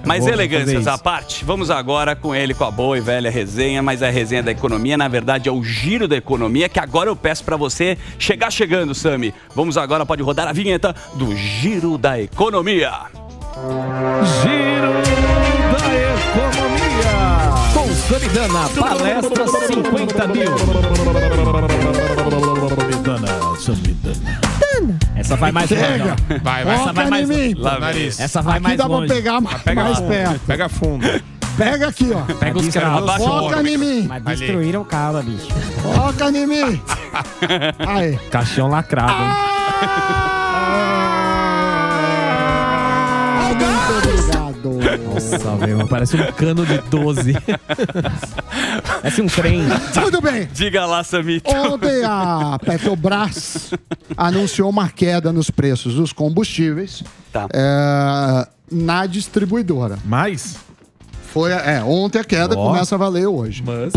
Mas Vou elegâncias fazer à isso. parte, vamos agora com ele, com a boa e velha resenha, mas a resenha da economia, na verdade, é o giro da economia, que agora eu peço pra você chegar chegando, Sami. Vamos agora, pode rodar a vinheta do Giro da Economia. Giro da Economia. Com Samidana, palestra 50 mil. Samidana. Essa vai mais longe. Pega. ó. Vai, Foca Essa vai mais em mim. longe. Lá Nariz. vem. Essa vai Aqui mais dá longe. pra pegar mais perto. Pega fundo. Pega aqui, ó. Pega os cravos. Abaixa o Foca ombro. em mim. Mas destruíram o cara, bicho. Foca em mim. Aí. Caixão lacrado, hein? Muito obrigado. Nossa, velho, parece um cano de 12. Parece um trem. Tudo bem. Diga lá, Samito. Ontem a Petrobras anunciou uma queda nos preços dos combustíveis Tá. na distribuidora. Mais? Foi, ontem a queda Ó. começa a valer hoje. Mas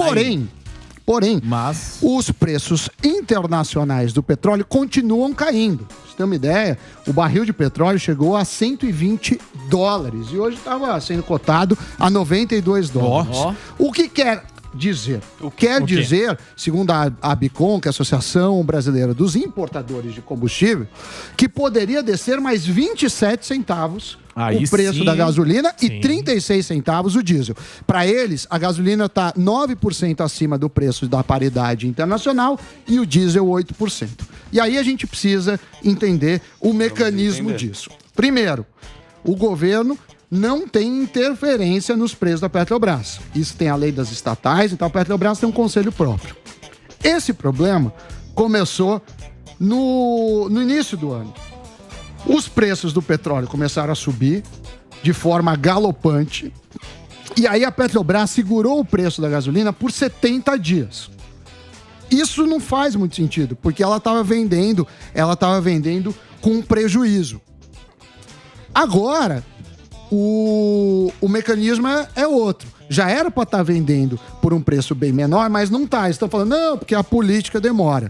Porém, Mas... os preços internacionais do petróleo continuam caindo. Pra você ter uma ideia, o barril de petróleo chegou a 120 dólares e hoje estava sendo cotado a 92 dólares. Ó. O que quer dizer? Quer O quê? dizer, segundo a Abicom, que é a Associação Brasileira dos Importadores de Combustível, que poderia descer mais 27 centavos Aí o preço sim. da gasolina Sim. e 36 centavos o diesel. Para eles, a gasolina está 9% acima do preço da paridade internacional e o diesel 8%. E aí a gente precisa entender o mecanismo disso. Primeiro, o governo não tem interferência nos preços da Petrobras. Isso tem a lei das estatais, então a Petrobras tem um conselho próprio. Esse problema começou no início do ano. Os preços do petróleo começaram a subir de forma galopante. E aí a Petrobras segurou o preço da gasolina por 70 dias. Isso não faz muito sentido, porque ela estava vendendo com prejuízo. Agora, o mecanismo é outro. Já era para estar vendendo por um preço bem menor, mas não está. Estão falando, não, porque a política demora.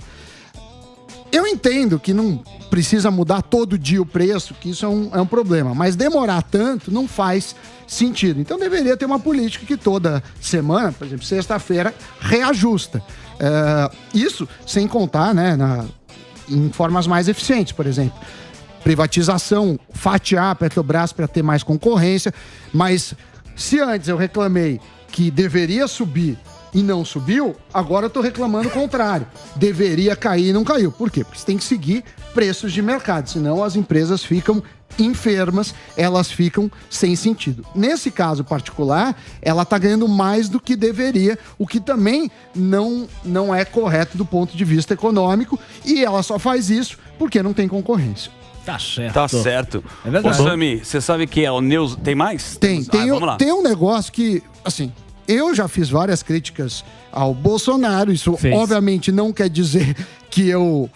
Eu entendo que não precisa mudar todo dia o preço, que isso é um problema. Mas demorar tanto não faz sentido. Então deveria ter uma política que toda semana, por exemplo, sexta-feira, reajusta. Isso sem contar, né, em formas mais eficientes, por exemplo. Privatização, fatiar a Petrobras para ter mais concorrência. Mas se antes eu reclamei que deveria subir e não subiu, agora eu tô reclamando o contrário. Deveria cair e não caiu. Por quê? Porque você tem que seguir preços de mercado, senão as empresas ficam enfermas, elas ficam sem sentido. Nesse caso particular, ela tá ganhando mais do que deveria, o que também não é correto do ponto de vista econômico, e ela só faz isso porque não tem concorrência. Tá certo. Tá certo. É verdade. Ô, Sami, você sabe que é o Neus... Tem mais? Tem vamos lá. um negócio que, assim, eu já fiz várias críticas ao Bolsonaro. Isso, Fez. obviamente, não quer dizer que eu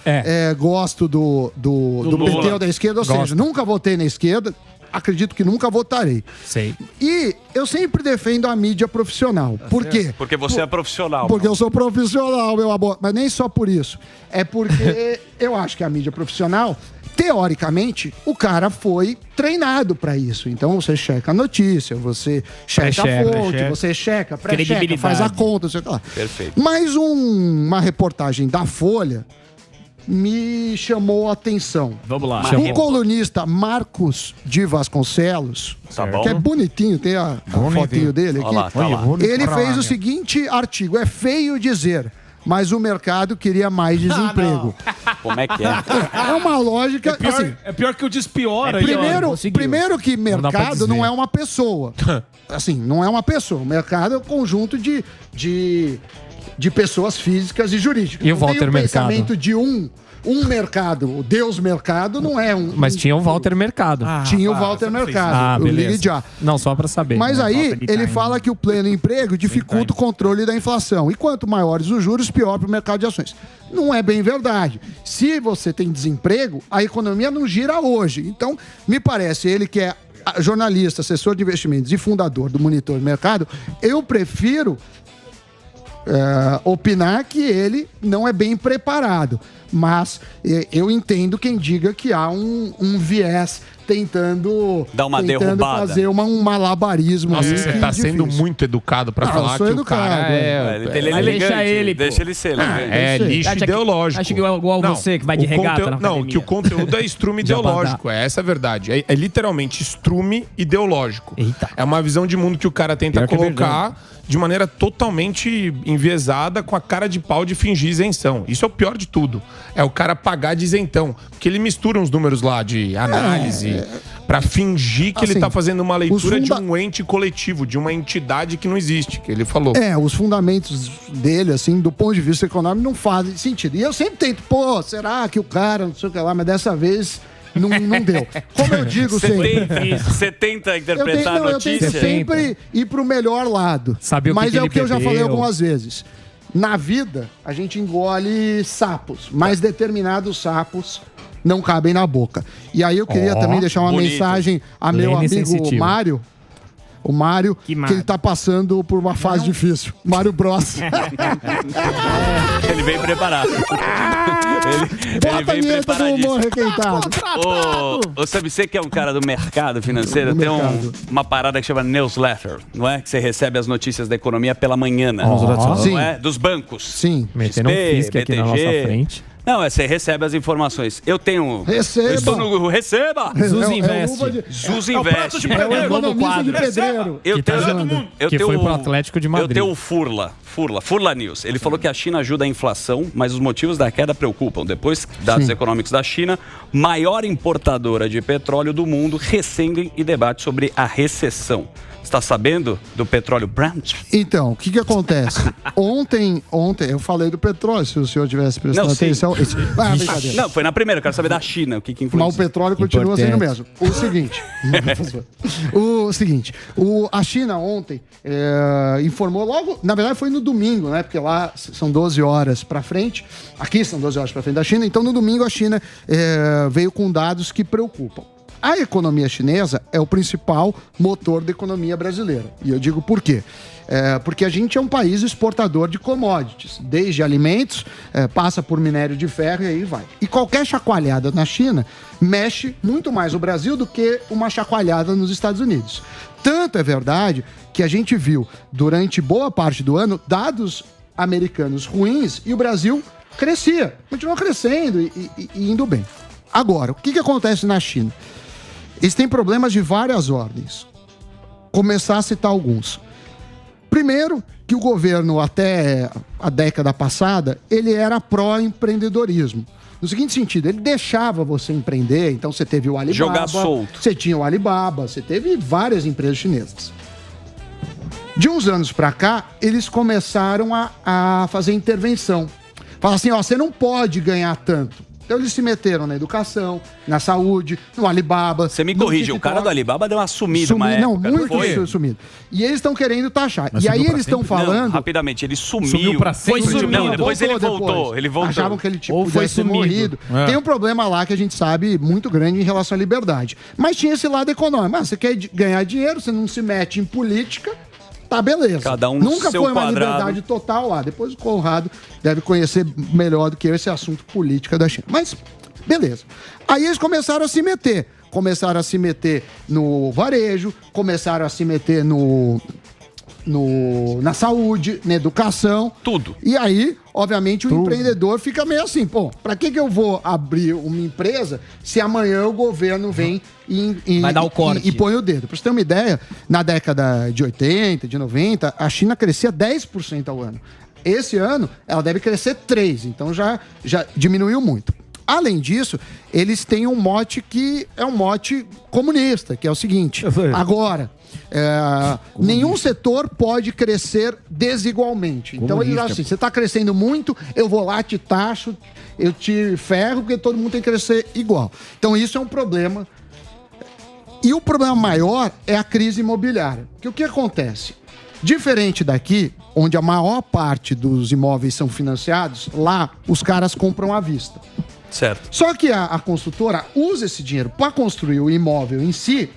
gosto do Lula. PT ou da esquerda. Ou seja, nunca votei na esquerda. Acredito que nunca votarei. Sei. E eu sempre defendo a mídia profissional. Por quê? Porque você é profissional. Porque eu sou profissional, meu amor. Mas nem só por isso. É porque eu acho que a mídia profissional, teoricamente, o cara foi treinado pra isso. Então você checa a notícia, você checa a fonte, você checa, pré-checa, faz a conta, sei lá. Perfeito. Mas uma reportagem da Folha me chamou a atenção. Vamos lá. O colunista Marcos de Vasconcelos, Tá bom. que é bonitinho, tem a fotinho dele aqui. Olha lá, tá lá. Ele fez o seguinte artigo: é feio dizer, mas o mercado queria mais desemprego. Como é que é? É uma lógica. assim, É pior que o Despiora. primeiro que dá pra mercado dizer. não é uma pessoa. Assim, não é uma pessoa. O mercado é um conjunto de pessoas físicas e jurídicas. E o Não tem Walter Mercado? pensamento de um mercado. O Deus Mercado não é um. Mas tinha o Walter Mercado. Tinha o Walter Mercado. o beleza. Ligue Já. Não, só pra saber. Mas aí, Walter ele Itaim. fala que o pleno emprego dificulta o controle da inflação. E quanto maiores os juros, pior para o mercado de ações. Não é bem verdade. Se você tem desemprego, a economia não gira hoje. Então, me parece, ele que é jornalista, assessor de investimentos e fundador do Monitor Mercado, eu prefiro opinar que ele não é bem preparado. Mas eu entendo quem diga que há um viés tentando dar uma derrubada, fazer um malabarismo. Nossa, você tá sendo muito educado pra falar que o cara deixa ele ser. É lixo ideológico. Acho que é igual você que vai de regata. Não, que o conteúdo é estrume ideológico. Essa é a verdade. É literalmente estrume ideológico. Eita. É uma visão de mundo que o cara tenta colocar de maneira totalmente enviesada, com a cara de pau de fingir isenção. Isso é o pior de tudo. É o cara pagar de isentão. Porque ele mistura uns números lá de análise pra fingir que ele tá fazendo uma leitura de um ente coletivo, de uma entidade que não existe, que ele falou. Os fundamentos dele, assim, do ponto de vista econômico, não fazem sentido. E eu sempre tento, será que o cara, não sei o que lá, mas dessa vez não deu. Como eu digo sempre... Você tenta interpretar a notícia? Eu tento sempre ir pro melhor lado. Mas é o que eu já falei algumas vezes. Na vida, a gente engole sapos, mas determinados sapos não cabem na boca. E aí eu queria também deixar uma mensagem a meu amigo Mário. O Mário, que ele tá passando por uma fase difícil. Mário Bros. Ele vem preparado. Ele vem preparadíssimo. Sabe, você que é um cara do mercado financeiro, tem uma parada que chama newsletter, não é? Que você recebe as notícias da economia pela manhã, não é? Dos bancos. Sim. Metendo um fisco aqui na nossa frente. Não, você recebe as informações. Eu tenho... Receba! Receba! Zuz Investe. Zuz Investe. É o economista de pedreiro. Que foi pro Atlético de Madrid. Eu tenho o Furla News. Ele falou que a China ajuda a inflação, mas os motivos da queda preocupam. Depois, dados econômicos da China, maior importadora de petróleo do mundo, recendem e debate sobre a recessão. Está sabendo do petróleo Brent? Então, o que acontece? Ontem eu falei do petróleo, se o senhor tivesse prestado atenção. Brincadeira. Não, foi na primeira, eu quero saber da China, o que influencia. Mas o petróleo continua sendo o mesmo. O seguinte, a China ontem informou logo, na verdade foi no domingo, né? Porque lá são 12 horas para frente, aqui são 12 horas para frente da China, então no domingo a China veio com dados que preocupam. A economia chinesa é o principal motor da economia brasileira. E eu digo por quê? Porque a gente é um país exportador de commodities, desde alimentos, passa por minério de ferro e aí vai. E qualquer chacoalhada na China mexe muito mais o Brasil do que uma chacoalhada nos Estados Unidos. Tanto é verdade que a gente viu, durante boa parte do ano, dados americanos ruins e o Brasil crescia, continuou crescendo e indo bem. Agora, o que acontece na China? Eles têm problemas de várias ordens. Começar a citar alguns. Primeiro, que o governo, até a década passada, ele era pró-empreendedorismo. No seguinte sentido, ele deixava você empreender, então você teve o Alibaba... Jogar solto. Você tinha o Alibaba, você teve várias empresas chinesas. De uns anos para cá, eles começaram a fazer intervenção. Fala assim, você não pode ganhar tanto. Então eles se meteram na educação, na saúde, no Alibaba. Você me corrige, o cara do Alibaba deu uma sumida uma época. Não, muito sumido. E eles estão querendo taxar. Mas e aí eles estão falando... Não, rapidamente, ele sumiu. Sumiu pra sempre. Depois ele voltou. Ele voltou. Achavam que ele podia ser morrido. Tem um problema lá que a gente sabe muito grande em relação à liberdade. Mas tinha esse lado econômico. Você quer ganhar dinheiro, você não se mete em política... Tá, beleza. Cada um no Nunca seu foi uma quadrado. liberdade total lá. Depois o Conrado deve conhecer melhor do que eu esse assunto política da China. Mas, beleza. Aí eles começaram a se meter. Começaram a se meter no varejo, começaram a se meter na saúde, na educação. Tudo. E aí, obviamente, o empreendedor fica meio assim, pra que eu vou abrir uma empresa se amanhã o governo vem vai dar o corte e põe o dedo? Pra você ter uma ideia, na década de 80, de 90, a China crescia 10% ao ano. Esse ano, ela deve crescer 3%, então já diminuiu muito. Além disso, eles têm um mote que é um mote comunista, que é o seguinte: agora, nenhum setor pode crescer desigualmente. Então eles acham assim, você está crescendo muito, eu vou lá, te taxo, eu te ferro, porque todo mundo tem que crescer igual. Então isso é um problema. E o problema maior é a crise imobiliária. Porque o que acontece? Diferente daqui, onde a maior parte dos imóveis são financiados, lá os caras compram à vista. Certo. Só que a construtora usa esse dinheiro para construir o imóvel em si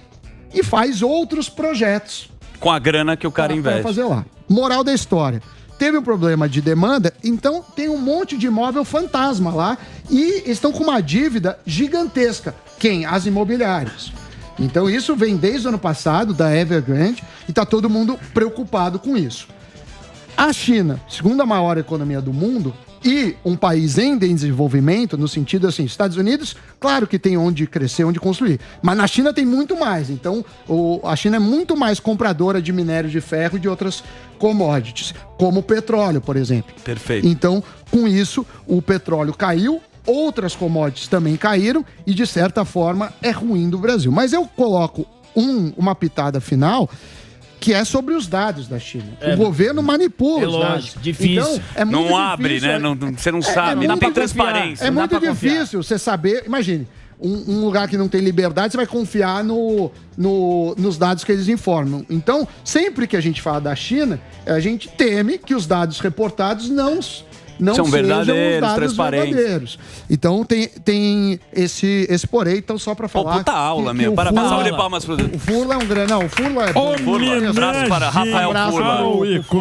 e faz outros projetos. Com a grana que o cara investe. Fazer lá. Moral da história. Teve um problema de demanda, então tem um monte de imóvel fantasma lá e estão com uma dívida gigantesca. Quem? As imobiliárias. Então isso vem desde o ano passado, da Evergrande, e está todo mundo preocupado com isso. A China, segunda maior economia do mundo, e um país em desenvolvimento, no sentido assim, Estados Unidos, claro que tem onde crescer, onde construir, mas na China tem muito mais. Então, a China é muito mais compradora de minério de ferro e de outras commodities, como o petróleo, por exemplo. Perfeito. Então, com isso, o petróleo caiu, outras commodities também caíram e, de certa forma, é ruim do Brasil. Mas eu coloco uma pitada final que é sobre os dados da China. O governo manipula os dados. Difícil. Então, é muito Não abre, difícil, né? Você não sabe, não tem transparência. É muito difícil você saber. Imagine, um lugar que não tem liberdade, você vai confiar nos dados que eles informam. Então, sempre que a gente fala da China, a gente teme que os dados reportados não são sejam verdadeiros, os dados transparentes. verdadeiros. Então tem esse porém, então só pra falar. Puta aula, que meu. o Para Furla- salve de palmas pro O Furla é um grande. Não, o Furla é bom. Furla. Abraço para Rafael Furla.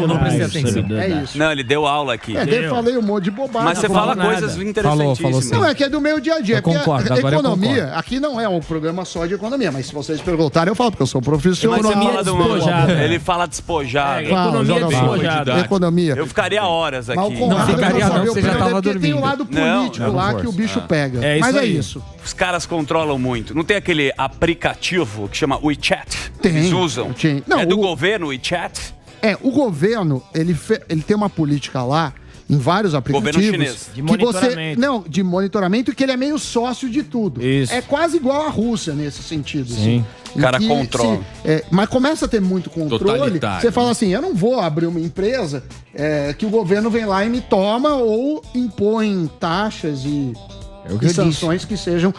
Eu não prestei atenção. É isso. Não, ele deu aula aqui. Eu falei um monte de bobagem. Mas você Não fala falou coisas nada. interessantíssimas. Não, é que é do meu dia a dia. Eu concordo, agora eu Economia, concordo. aqui não é um programa só de economia, mas se vocês perguntarem, eu falo, porque eu sou profissional. Mas você Economia fala despojada. ele fala despojado. Fala, Economia joga bola. despojada. Economia. Eu ficaria horas aqui. Mas o Conrado Não ficaria, só não, vê o você já programa tava porque Tem o dormindo. lado político Não, lá não que o bicho pega. É isso Mas é aí. isso. Os caras controlam muito. Não tem aquele aplicativo que chama WeChat? Tem. Eles usam. Tem. Não, É do o- governo o WeChat? O governo, ele tem uma política lá, em vários aplicativos. chinês. De que você, monitoramento. não, de monitoramento, que ele é meio sócio de tudo. Isso. É quase igual à Rússia nesse sentido. Sim. Assim. O cara E que, controla. mas começa a ter muito controle. Totalitário. Você fala assim: eu não vou abrir uma empresa que o governo vem lá e me toma ou impõe taxas e sanções que sejam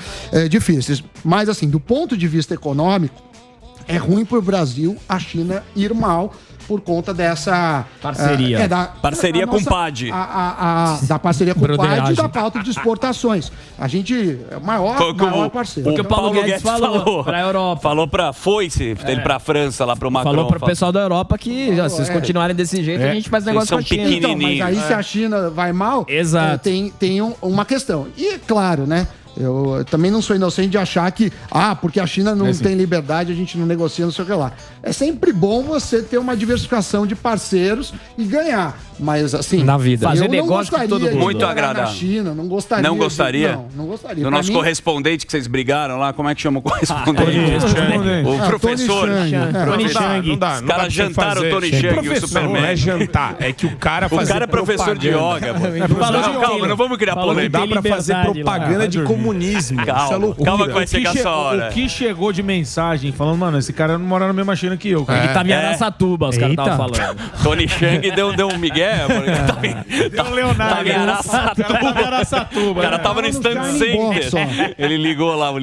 difíceis. Mas, assim, do ponto de vista econômico, é ruim para o Brasil a China ir mal por conta dessa Parceria. Parceria com o PAD. Da parceria com o PAD e Broderagem. da pauta de exportações. A gente é o maior parceiro. que o Paulo Guedes falou pra Europa. Falou foi-se ele pra França, lá pro Macron. Falou pro pessoal da Europa que ó, se vocês continuarem desse jeito, a gente faz Vocês negócio são com a China. pequenininhos. Então, mas aí se a China vai mal, Exato. tem uma questão. E é claro, né? Eu também não sou inocente de achar que, porque a China não tem liberdade, a gente não negocia, não sei o que lá. É sempre bom você ter uma diversificação de parceiros e ganhar. Mas, assim... Na vida. Fazer eu não negócio com gostaria todo mundo. de Muito morar agradável. na China, não gostaria. Não gostaria? Não gostaria. Do Pra nosso mim, correspondente que vocês brigaram lá, como é que chama o correspondente? O professor. Tony Chang. Tony Chang. Não dá. Os caras jantaram o Tony Chang, o Não Superman. é jantar, é que o cara faz. O cara é professor de yoga, pô. Calma, não vamos criar Falou que polêmica. tem Dá pra fazer liberdade lá. propaganda de comunismo. Isso é Calma, loucura. calma que vai chegar essa hora. O que chegou de mensagem falando, mano, esse cara não mora na mesma China que eu, cara. Ele tava em Araçatuba, os caras estavam falando. Tony Chang deu um migué, porque tava em Araçatuba. Araçatuba. O cara tava no stand Shining Box, center. ó. Ele ligou lá o